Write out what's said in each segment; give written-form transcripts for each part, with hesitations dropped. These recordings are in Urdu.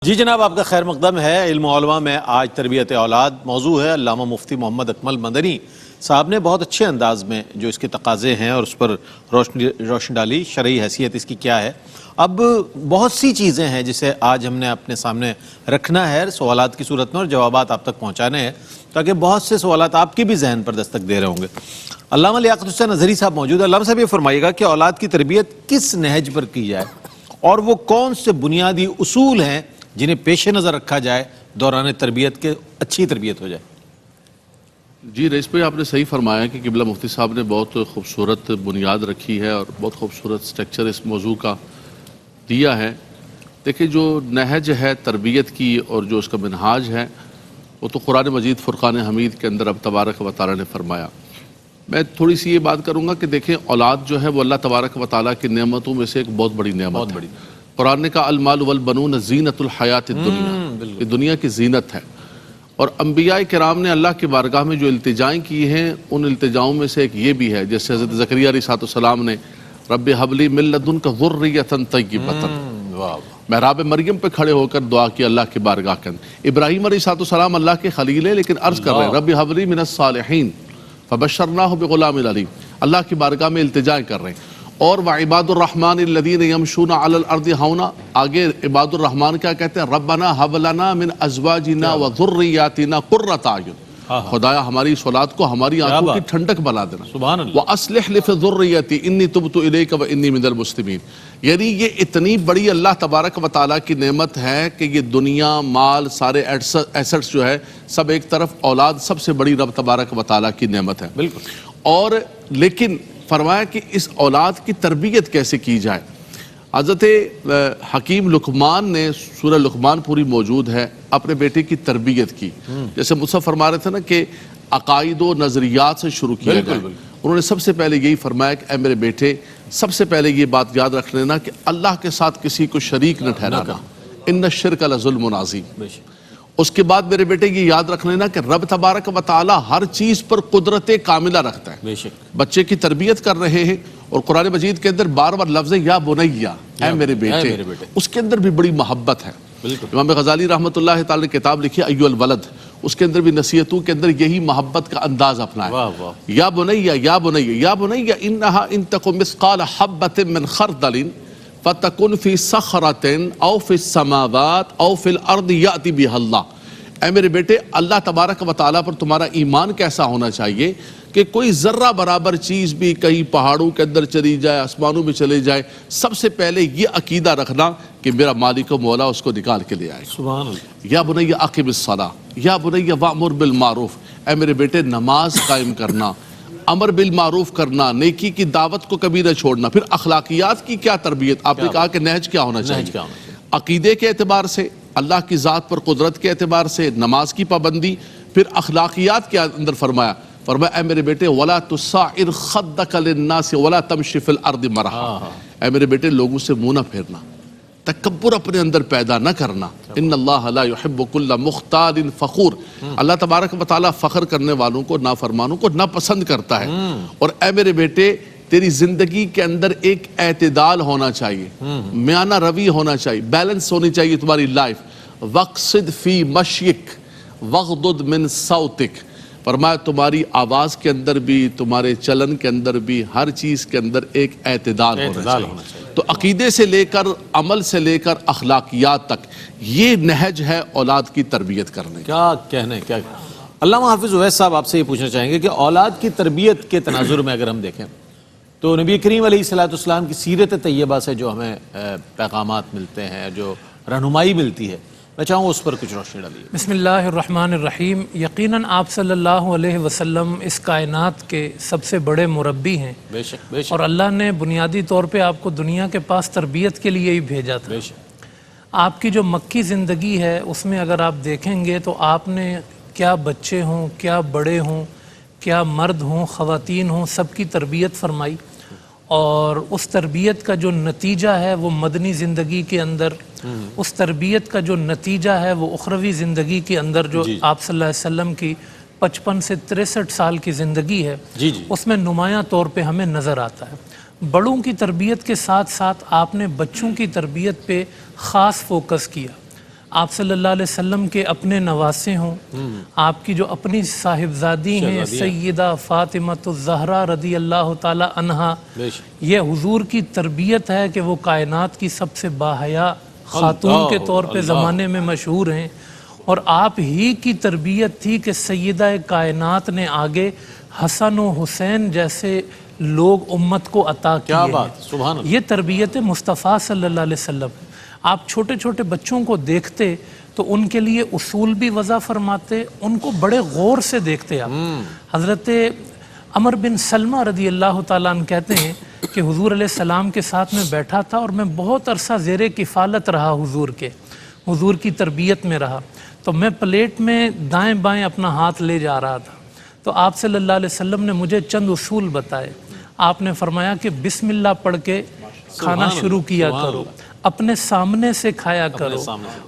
جی جناب، آپ کا خیر مقدم ہے۔ علم و علماء میں آج تربیت اولاد موضوع ہے۔ علامہ مفتی محمد اکمل مدنی صاحب نے بہت اچھے انداز میں جو اس کے تقاضے ہیں اور اس پر روشنی ڈالی، شرعی حیثیت اس کی کیا ہے۔ اب بہت سی چیزیں ہیں جسے آج ہم نے اپنے سامنے رکھنا ہے سوالات کی صورت میں، اور جوابات آپ تک پہنچانے ہیں تاکہ بہت سے سوالات آپ کے بھی ذہن پر دستک دے رہے ہوں گے۔ علامہ لیاقت حسین اظہری صاحب موجود ہیں۔ علامہ صاحب یہ فرمائیے گا کہ اولاد کی تربیت کس نہج پر کی جائے اور وہ کون سے بنیادی اصول ہیں جنہیں پیش نظر رکھا جائے دوران تربیت کے اچھی تربیت ہو جائے؟ جی رئیس بھائی، آپ نے صحیح فرمایا کہ قبلہ مفتی صاحب نے بہت خوبصورت بنیاد رکھی ہے اور بہت خوبصورت سٹرکچر اس موضوع کا دیا ہے۔ دیکھیں، جو نہج ہے تربیت کی اور جو اس کا منہاج ہے وہ تو قرآن مجید فرقان حمید کے اندر اب تبارک و تعالیٰ نے فرمایا۔ میں تھوڑی سی یہ بات کروں گا کہ دیکھیں، اولاد جو ہے وہ اللہ تبارک و تعالیٰ کی نعمتوں میں سے ایک بہت بڑی نعمت ہے۔ قرآن نے کہا المال والبنون زینت الحیات الدنیا، یہ دنیا کی زینت ہے۔ اور انبیاء کرام نے اللہ کی بارگاہ میں جو التجائیں کی ہیں ان التجاؤں میں سے ایک یہ بھی ہے، جیسے حضرت زکریا علیہ السلام نے رب ہب لی من لدنک ذریۃ طیبۃ، محراب مریم پہ کھڑے ہو کر دعا کی اللہ کی بارگاہ کے اندر۔ ابراہیم علیہ السلام اللہ کے خلیل ہیں لیکن عرض کر رہے ہیں رب ہب لی من الصالحین فبشرناہ بغلام علیم، اللہ کی بارگاہ میں التجائیں کر رہے ہیں۔ اور وعباد الرحمن الذین یمشون علی الارض ہونا، آگے عباد الرحمن کیا کہتے ہیں؟ ربنا ھب لنا من ازواجنا وذریاتنا قرۃ اعین، خدایا ہماری اولاد کو ہماری آنکھوں کی ٹھنڈک بنا دینا۔ سبحان اللہ۔ واصلح لی فی ذریتی انی تبت الیک وانی من المسلمین، یعنی یہ اتنی بڑی اللہ تبارک و تعالیٰ کی نعمت ہے کہ یہ دنیا، مال، سارے ایسٹس جو ہے سب ایک طرف، اولاد سب سے بڑی رب تبارک و تعالیٰ کی نعمت ہے۔ بالکل۔ اور لیکن فرمایا کہ اس اولاد کی تربیت کیسے کی جائے۔ حضرت حکیم لقمان نے، سورہ لقمان پوری موجود ہے، اپنے بیٹے کی تربیت کی۔ جیسے مصطفیٰ فرما رہے تھے نا کہ عقائد و نظریات سے شروع کیا جائے، انہوں نے سب سے پہلے یہی فرمایا کہ اے میرے بیٹے، سب سے پہلے یہ بات یاد رکھ لینا کہ اللہ کے ساتھ کسی کو شریک نہ ٹھہرانا، ان الشرک لظلم عظیم۔ اس کے بعد میرے بیٹے یہ یاد رکھ لینا کہ رب تبارک و تعالیٰ ہر چیز پر قدرت کاملہ رکھتا ہے۔ بے شک۔ بچے کی تربیت کر رہے ہیں اور قرآن مجید کے اندر بار بار لفظ یا بنیا، اے میرے بیٹے، اس کے اندر بھی بڑی محبت ہے۔ امام غزالی رحمۃ اللہ تعالی نے کتاب لکھی ایھا الولد، اس کے اندر بھی نصیحتوں کے اندر یہی محبت کا انداز اپنایا۔ یا بنیا یا بنیا یا بنیا انہا ان تک مثقال حبۃ من خردل فتکن فی صخرۃ او فی السماوات او فی الارض یأتی بہا اللہ، اے میرے بیٹے، اللہ تبارک و تعالیٰ پر تمہارا ایمان کیسا ہونا چاہیے کہ کوئی ذرہ برابر چیز بھی کہیں پہاڑوں کے اندر چلی جائے، آسمانوں میں چلے جائے، سب سے پہلے یہ عقیدہ رکھنا کہ میرا مالک و مولا اس کو نکال کے لے آئے۔ سبحان اللہ۔ یا بنی اقم الصلاۃ یا بنی وامر بالمعروف، اے میرے بیٹے نماز قائم کرنا، امر بالمعروف کرنا، نیکی کی دعوت کو کبھی نہ چھوڑنا۔ پھر اخلاقیات کی کیا تربیت؟ آپ نے کہا کہ نہج کیا ہونا چاہیے؟ عقیدے کے اعتبار سے، اللہ کی ذات پر قدرت کے اعتبار سے، نماز کی پابندی۔ پھر اخلاقیات کے اندر فرمایا اے میرے بیٹے وَلَا تُصَعِّرْ خَدَّكَ لِلنَّاسِ وَلَا تَمْشِ فِي الْأَرْضِ مَرَحًا، اے میرے بیٹے لوگوں سے منہ نہ پھیرنا، تکبر اپنے اندر پیدا نہ کرنا۔ ان اللہ لا يحب كل مختال فخور، اللہ تبارک و تعالیٰ فخر کرنے والوں کو، نافرمانوں کو ناپسند کرتا ہے۔ اور اے میرے بیٹے، تیری زندگی کے اندر ایک اعتدال ہونا چاہیے، میانہ روی ہونا چاہیے، بیلنس ہونی چاہیے تمہاری لائف۔ وَقْصِدْ فِي مَشْيِكَ وَغْضُضْ مِنْ صَوْتِكَ، فرمایا تمہاری آواز کے اندر بھی، تمہارے چلن کے اندر بھی، ہر چیز کے اندر ایک اعتدال ہونا چاہیے۔ تو عقیدے سے لے کر، عمل سے لے کر، اخلاقیات تک، یہ نہج ہے اولاد کی تربیت کرنے۔ کیا کہنے، کیا علامہ حافظ اویس صاحب آپ سے یہ پوچھنا چاہیں گے کہ اولاد کی تربیت کے تناظر میں اگر ہم دیکھیں تو نبی کریم علیہ السلام کی سیرت طیبہ سے جو ہمیں پیغامات ملتے ہیں، جو رہنمائی ملتی ہے، میں چاہوں اس پر کچھ روشنی ڈالیے۔ بسم اللہ الرحمن الرحیم۔ یقیناً آپ صلی اللہ علیہ وسلم اس کائنات کے سب سے بڑے مربی ہیں، بے شک بے شک، اور اللہ نے بنیادی طور پہ آپ کو دنیا کے پاس تربیت کے لیے ہی بھیجا تھا۔ بے شک۔ آپ کی جو مکی زندگی ہے اس میں اگر آپ دیکھیں گے تو آپ نے کیا بچے ہوں، کیا بڑے ہوں، کیا مرد ہوں، خواتین ہوں، سب کی تربیت فرمائی، اور اس تربیت کا جو نتیجہ ہے وہ مدنی زندگی کے اندر، اس تربیت کا جو نتیجہ ہے وہ اخروی زندگی کے اندر، جو آپ صلی اللہ علیہ وسلم کی 55 سے 63 سال کی زندگی ہے، اس میں نمایاں طور پہ ہمیں نظر آتا ہے۔ بڑوں کی تربیت کے ساتھ ساتھ آپ نے بچوں کی تربیت پہ خاص فوکس کیا۔ آپ صلی اللہ علیہ وسلم کے اپنے نواسے ہوں، آپ کی جو اپنی صاحبزادی ہیں سیدہ فاطمۃ الزہرا رضی اللہ تعالی عنہا، یہ حضور کی تربیت ہے کہ وہ کائنات کی سب سے باحیا خاتون کے طور پہ زمانے میں مشہور ہیں، اور آپ ہی کی تربیت تھی کہ سیدہ کائنات نے آگے حسن و حسین جیسے لوگ امت کو عطا کیے کیا ہیں۔ بات، سبحان اللہ۔ یہ تربیت مصطفیٰ صلی اللہ علیہ وسلم ہے۔ آپ چھوٹے چھوٹے بچوں کو دیکھتے تو ان کے لیے اصول بھی وضع فرماتے، ان کو بڑے غور سے دیکھتے آپ۔ حضرت عمر بن سلمہ رضی اللہ تعالیٰ عنہ کہتے ہیں کہ حضور علیہ السلام کے ساتھ میں بیٹھا تھا اور میں بہت عرصہ زیر کفالت رہا حضور کی تربیت میں رہا، تو میں پلیٹ میں دائیں بائیں اپنا ہاتھ لے جا رہا تھا، تو آپ صلی اللہ علیہ وسلم نے مجھے چند اصول بتائے۔ آپ نے فرمایا کہ بسم اللہ پڑھ کے کھانا شروع کیا کرو، اپنے سامنے سے کھایا کرو،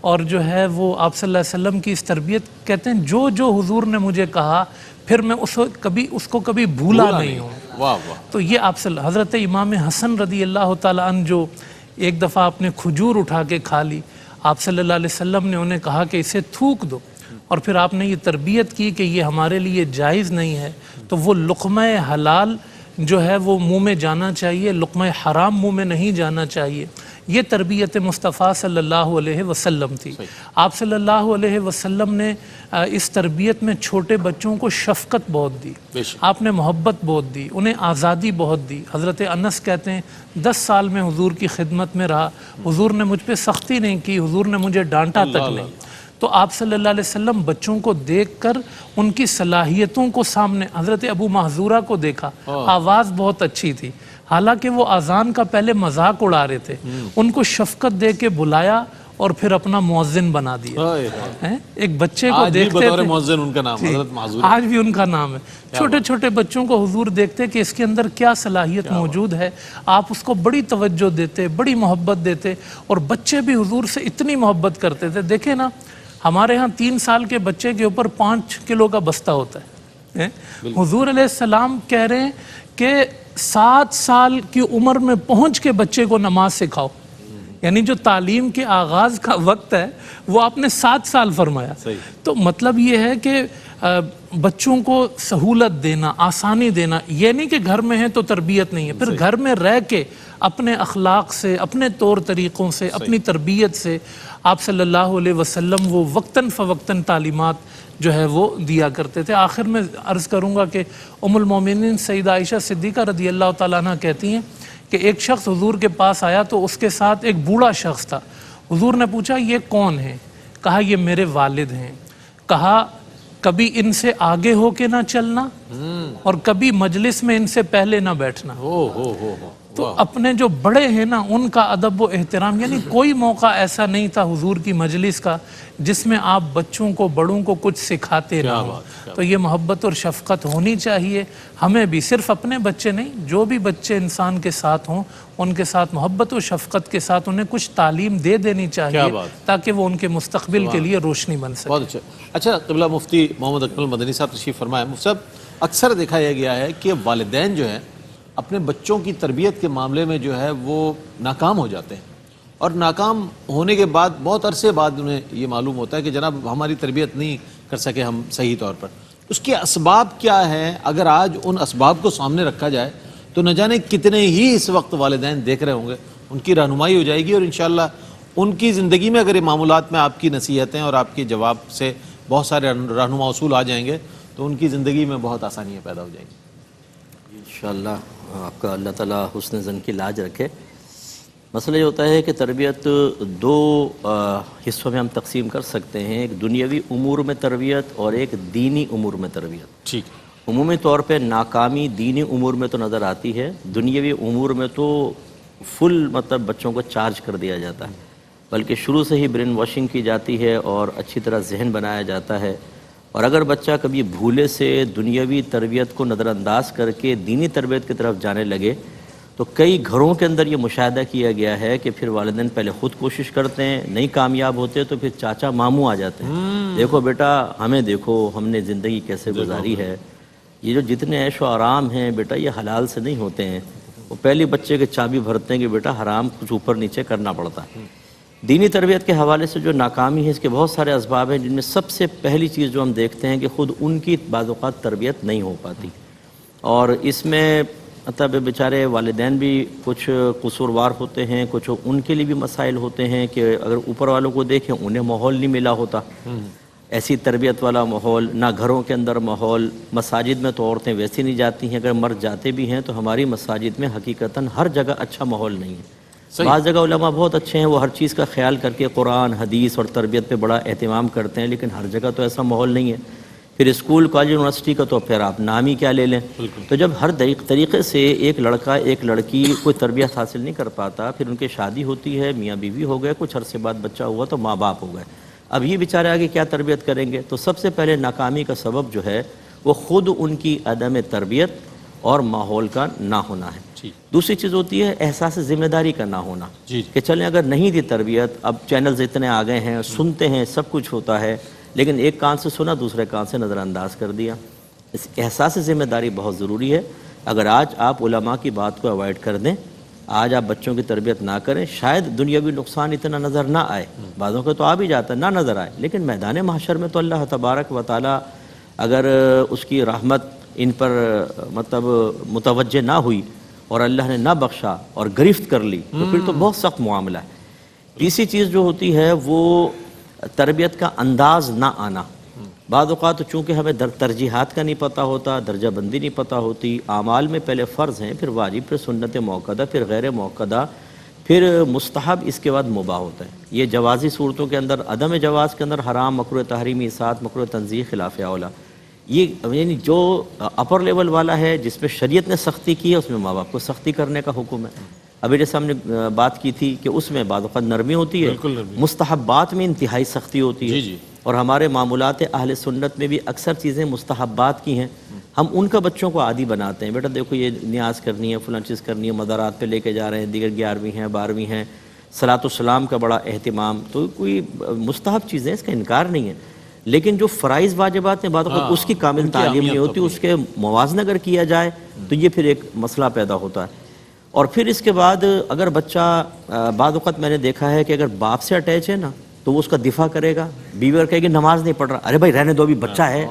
اور جو ہے وہ آپ صلی اللہ علیہ وسلم کی اس تربیت، کہتے ہیں جو حضور نے مجھے کہا پھر میں اس کو کبھی بھولا نہیں ہوں۔ واہ واہ۔ تو یہ آپ صلی حضرت امام حسن رضی اللہ تعالیٰ عنہ جو ایک دفعہ آپ نے کھجور اٹھا کے کھا لی، آپ صلی اللہ علیہ وسلم نے انہیں کہا کہ اسے تھوک دو، اور پھر آپ نے یہ تربیت کی کہ یہ ہمارے لیے جائز نہیں ہے، تو وہ لقمہ حلال جو ہے وہ منہ میں جانا چاہیے، لقمہ حرام منہ میں نہیں جانا چاہیے۔ یہ تربیت مصطفیٰ صلی اللہ علیہ وسلم تھی۔ آپ صلی اللہ علیہ وسلم نے اس تربیت میں چھوٹے بچوں کو شفقت بہت دی، آپ نے محبت بہت دی، انہیں آزادی بہت دی۔ حضرت انس کہتے ہیں 10 سال میں حضور کی خدمت میں رہا، حضور نے مجھ پہ سختی نہیں کی، حضور نے مجھے ڈانٹا تک نہیں۔ تو آپ صلی اللہ علیہ وسلم بچوں کو دیکھ کر ان کی صلاحیتوں کو سامنے، حضرت ابو محذورہ کو دیکھا، آواز بہت اچھی تھی، حالانکہ وہ اذان کا پہلے مذاق اڑا رہے تھے، ان کو شفقت دے کے بلایا اور پھر اپنا مؤذن بنا دیا۔ ایک بچے کو دیکھتے بطور تھے، مؤذن ان کا نام حضرت معذور، آج بھی ان کا نام ہے۔ چھوٹے چھوٹے بچوں کو حضور دیکھتے کہ اس کے اندر کیا صلاحیت موجود ہے، آپ اس کو بڑی توجہ دیتے، بڑی محبت دیتے، اور بچے بھی حضور سے اتنی محبت کرتے تھے۔ دیکھیں نا، ہمارے ہاں 3 سال کے بچے کے اوپر 5 کلو کا بستہ ہوتا ہے، حضور علیہ السلام کہہ رہے ہیں کہ 7 سال کی عمر میں پہنچ کے بچے کو نماز سکھاؤ، یعنی جو تعلیم کے آغاز کا وقت ہے وہ آپ نے 7 سال فرمایا۔ تو مطلب یہ ہے کہ بچوں کو سہولت دینا، آسانی دینا، یہ نہیں کہ گھر میں ہے تو تربیت نہیں ہے، پھر گھر میں رہ کے اپنے اخلاق سے، اپنے طور طریقوں سے، اپنی تربیت سے آپ صلی اللہ علیہ وسلم وہ وقتاً فوقتاً تعلیمات جو ہے وہ دیا کرتے تھے۔ آخر میں عرض کروں گا کہ ام المومنین سیدہ عائشہ صدیقہ رضی اللہ تعالیٰ عنہ کہتی ہیں کہ ایک شخص حضور کے پاس آیا تو اس کے ساتھ ایک بوڑھا شخص تھا۔ حضور نے پوچھا یہ کون ہے؟ کہا یہ میرے والد ہیں۔ کہا کبھی ان سے آگے ہو کے نہ چلنا اور کبھی مجلس میں ان سے پہلے نہ بیٹھنا۔ تو اپنے جو بڑے ہیں نا ان کا ادب و احترام، یعنی کوئی موقع ایسا نہیں تھا حضور کی مجلس کا جس میں آپ بچوں کو، بڑوں کو کچھ سکھاتے نہ ہوں۔ تو یہ محبت اور شفقت ہونی چاہیے ہمیں بھی، صرف اپنے بچے نہیں، جو بھی بچے انسان کے ساتھ ہوں ان کے ساتھ محبت و شفقت کے ساتھ انہیں کچھ تعلیم دے دینی چاہیے تاکہ وہ ان کے مستقبل کے لیے روشنی بن سکے۔ بہت اچھا قبلہ مفتی محمد اکمل مدنی صاحب تشریف فرمائے۔ مفتی صاحب، اکثر دیکھا یہ گیا ہے کہ والدین جو ہیں اپنے بچوں کی تربیت کے معاملے میں جو ہے وہ ناکام ہو جاتے ہیں، اور ناکام ہونے کے بعد بہت عرصے بعد انہیں یہ معلوم ہوتا ہے کہ جناب ہماری تربیت نہیں کر سکے ہم صحیح طور پر۔ اس کے اسباب کیا ہیں؟ اگر آج ان اسباب کو سامنے رکھا جائے تو نہ جانے کتنے ہی اس وقت والدین دیکھ رہے ہوں گے، ان کی رہنمائی ہو جائے گی، اور انشاءاللہ ان کی زندگی میں اگر یہ معاملات میں آپ کی نصیحتیں اور آپ کے جواب سے بہت سارے رہنما اصول آ جائیں گے تو ان کی زندگی میں بہت آسانیاں پیدا ہو جائیں گی۔ انشاءاللہ آپ کا اللہ تعالیٰ حسن ظن کی لاج رکھے۔ مسئلہ یہ ہوتا ہے کہ تربیت 2 حصوں میں ہم تقسیم کر سکتے ہیں، ایک دنیاوی امور میں تربیت اور ایک دینی امور میں تربیت۔ ٹھیک۔ عمومی طور پہ ناکامی دینی امور میں تو نظر آتی ہے، دنیاوی امور میں تو فل مطلب بچوں کو چارج کر دیا جاتا ہے، بلکہ شروع سے ہی برین واشنگ کی جاتی ہے اور اچھی طرح ذہن بنایا جاتا ہے۔ اور اگر بچہ کبھی بھولے سے دنیاوی تربیت کو نظر انداز کر کے دینی تربیت کی طرف جانے لگے تو کئی گھروں کے اندر یہ مشاہدہ کیا گیا ہے کہ پھر والدین پہلے خود کوشش کرتے ہیں، نہیں کامیاب ہوتے تو پھر چاچا ماموں آ جاتے ہیں، دیکھو بیٹا ہمیں دیکھو ہم نے زندگی کیسے گزاری ہے، یہ جو جتنے عیش و آرام ہیں بیٹا یہ حلال سے نہیں ہوتے ہیں۔ وہ پہلی بچے کے چابی بھرتے ہیں کہ بیٹا حرام کچھ اوپر نیچے کرنا پڑتا ہے۔ دینی تربیت کے حوالے سے جو ناکامی ہے اس کے بہت سارے اسباب ہیں، جن میں سب سے پہلی چیز جو ہم دیکھتے ہیں کہ خود ان کی بعض اوقات تربیت نہیں ہو پاتی، اور اس میں مطلب بیچارے والدین بھی کچھ قصوروار ہوتے ہیں، کچھ ان کے لیے بھی مسائل ہوتے ہیں کہ اگر اوپر والوں کو دیکھیں انہیں ماحول نہیں ملا ہوتا، ایسی تربیت والا ماحول، نہ گھروں کے اندر ماحول، مساجد میں تو عورتیں ویسی نہیں جاتی ہیں، اگر مرد جاتے بھی ہیں تو ہماری مساجد میں حقیقتاً ہر جگہ اچھا ماحول نہیں ہے۔ بعض جگہ علماء بہت اچھے ہیں، وہ ہر چیز کا خیال کر کے قرآن حدیث اور تربیت پہ بڑا اہتمام کرتے ہیں، لیکن ہر جگہ تو ایسا ماحول نہیں ہے۔ پھر اسکول کالج یونیورسٹی کا تو پھر آپ نام ہی کیا لے لیں۔ تو جب ہر طریقے سے ایک لڑکا ایک لڑکی کوئی تربیت حاصل نہیں کر پاتا، پھر ان کی شادی ہوتی ہے، میاں بیوی ہو گئے، کچھ عرصے بعد بچہ ہوا تو ماں باپ ہو گئے، اب یہ بیچارے آگے کیا تربیت کریں گے؟ تو سب سے پہلے ناکامی کا سبب جو ہے وہ خود ان کی عدم تربیت اور ماحول کا نہ ہونا ہے۔ دوسری چیز ہوتی ہے احساس ذمہ داری کا نہ ہونا، کہ چلیں اگر نہیں دی تربیت، اب چینلز اتنے آ گئے ہیں، سنتے ہیں، سب کچھ ہوتا ہے، لیکن ایک کان سے سنا دوسرے کان سے نظر انداز کر دیا۔ اس احساس ذمہ داری بہت ضروری ہے۔ اگر آج آپ علماء کی بات کو اوائڈ کر دیں، آج آپ بچوں کی تربیت نہ کریں، شاید دنیاوی نقصان اتنا نظر نہ آئے، بعضوں کو تو آ بھی جاتا ہے، نہ نظر آئے، لیکن میدان محشر میں تو اللہ تبارک و تعالی اگر اس کی رحمت ان پر مطلب متوجہ نہ ہوئی اور اللہ نے نہ بخشا اور گرفت کر لی تو پھر تو بہت سخت معاملہ ہے۔ تیسری چیز جو ہوتی ہے وہ تربیت کا انداز نہ آنا۔ بعض اوقات چونکہ ہمیں ترجیحات کا نہیں پتہ ہوتا، درجہ بندی نہیں پتہ ہوتی، اعمال میں پہلے فرض ہیں، پھر واجب، پھر سنت موقدہ، پھر غیر موقدہ، پھر مستحب، اس کے بعد مباح ہوتا ہے۔ یہ جوازی صورتوں کے اندر، عدم جواز کے اندر حرام، مکروہ تحریمی، اصاعت، مکروہ تنزیہ، خلاف اولا، یہ یعنی جو اپر لیول والا ہے جس پہ شریعت نے سختی کی ہے اس میں ماں باپ کو سختی کرنے کا حکم ہے۔ ابھی جیسے ہم نے بات کی تھی کہ اس میں بعض اوقات نرمی ہوتی ہے، مستحبات میں انتہائی سختی ہوتی ہے، اور ہمارے معمولات اہل سنت میں بھی اکثر چیزیں مستحبات کی ہیں، ہم ان کا بچوں کو عادی بناتے ہیں، بیٹا دیکھو یہ نیاز کرنی ہے، فلاں چیز کرنی ہے، مدارات پہ لے کے جا رہے ہیں، دیگر 11ویں ہیں 12ویں ہیں، صلاۃ السلام کا بڑا اہتمام، تو کوئی مستحب چیزیں اس کا انکار نہیں ہے، لیکن جو فرائض واجبات ہیں بعد اوقات اس کی کامل تعلیم نہیں ہوتی، اس کے موازنہ اگر کیا جائے تو یہ پھر ایک مسئلہ پیدا ہوتا ہے۔ اور پھر اس کے بعد اگر بچہ بعض اوقات میں نے دیکھا ہے کہ اگر باپ سے اٹیچ ہے نا تو وہ اس کا دفاع کرے گا، بیوی اور کہے گی نماز نہیں پڑھ رہا، ارے بھائی رہنے دو ابھی بچہ ہے،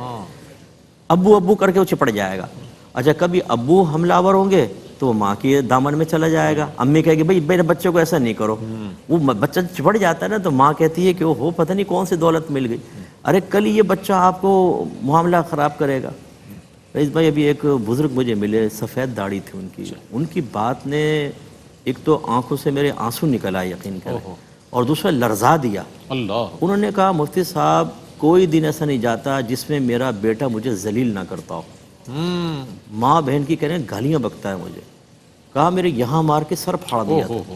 ابو ابو کر کے وہ چپٹ جائے گا۔ اچھا کبھی ابو حملہ آور ہوں گے تو وہ ماں کے دامن میں چلا جائے گا، امی کہے گی بھائی میرے بچے کو ایسا نہیں کرو، وہ بچہ چپٹ جاتا ہے نا تو ماں کہتی ہے کہ وہ ہو پتہ نہیں کون سی دولت مل گئی، ارے کل یہ بچہ آپ کو معاملہ خراب کرے گا۔ رئیس بھائی ابھی ایک بزرگ مجھے ملے، سفید داڑھی تھی ان کی بات نے ایک تو آنکھوں سے میرے آنسو نکل آئے یقین کریں، اور دوسرا لرزا دیا۔ انہوں نے کہا مفتی صاحب کوئی دن ایسا نہیں جاتا جس میں میرا بیٹا مجھے ذلیل نہ کرتا ہو، ماں بہن کی کہہ رہے ہیں گالیاں بکتا ہے مجھے، کہا میرے یہاں مار کے سر پھاڑ دیا تھا،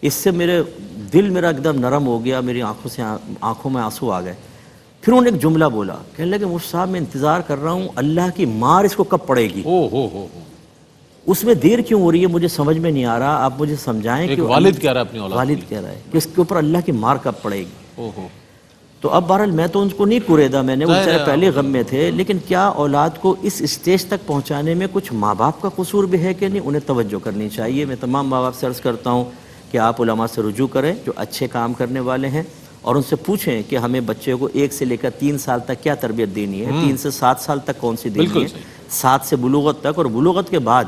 اس سے میرے دل میرا ایک دم نرم ہو گیا، میری آنکھوں میں آنسو آ گئے۔ پھر انہوں نے ایک جملہ بولا، کہنے لگے مفتی صاحب میں انتظار کر رہا ہوں اللہ کی مار اس کو کب پڑے گی، اس میں دیر کیوں ہو رہی ہے مجھے سمجھ میں نہیں آ رہا، آپ مجھے سمجھائیں کہ والد کہہ رہا ہے اپنی اولاد، والد کہہ رہا ہے کہ اس کے اوپر اللہ کی مار کب پڑے گی۔ تو اب بہرحال میں تو ان کو نہیں کوریدا، میں نے وہ بیچارے پہلے غم میں تھے، لیکن کیا اولاد کو اس اسٹیج تک پہنچانے میں کچھ ماں باپ کا قصور بھی ہے کہ نہیں، انہیں توجہ کرنی چاہیے۔ میں تمام ماں باپ سے عرض کرتا ہوں کہ آپ علماء سے رجوع کریں جو اچھے کام کرنے والے ہیں، اور ان سے پوچھیں کہ ہمیں بچے کو 1 سے لے کر 3 سال تک کیا تربیت دینی ہے، 3 سے 7 سال تک کون سی دینی ہے، 7 سے بلوغت تک، اور بلوغت کے بعد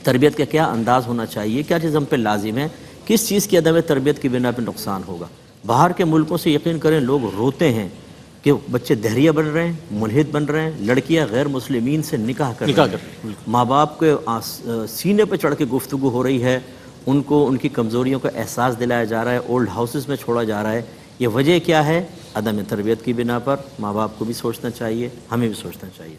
تربیت کا کیا انداز ہونا چاہیے، کیا چیز ہم پہ لازم ہے، کس چیز کی عدم تربیت کی بنا پہ نقصان ہوگا۔ باہر کے ملکوں سے یقین کریں لوگ روتے ہیں کہ بچے دہریہ بن رہے ہیں، ملحد بن رہے ہیں، لڑکیاں غیر مسلمین سے نکاح کر رہی ہیں، ماں باپ کے سینے پہ چڑھ کے گفتگو ہو رہی ہے، ان کو ان کی کمزوریوں کا احساس دلایا جا رہا ہے، اولڈ ہاؤسز میں چھوڑا جا رہا ہے۔ یہ وجہ کیا ہے؟ عدم تربیت کی بنا پر۔ ماں باپ کو بھی سوچنا چاہیے، ہمیں بھی سوچنا چاہیے۔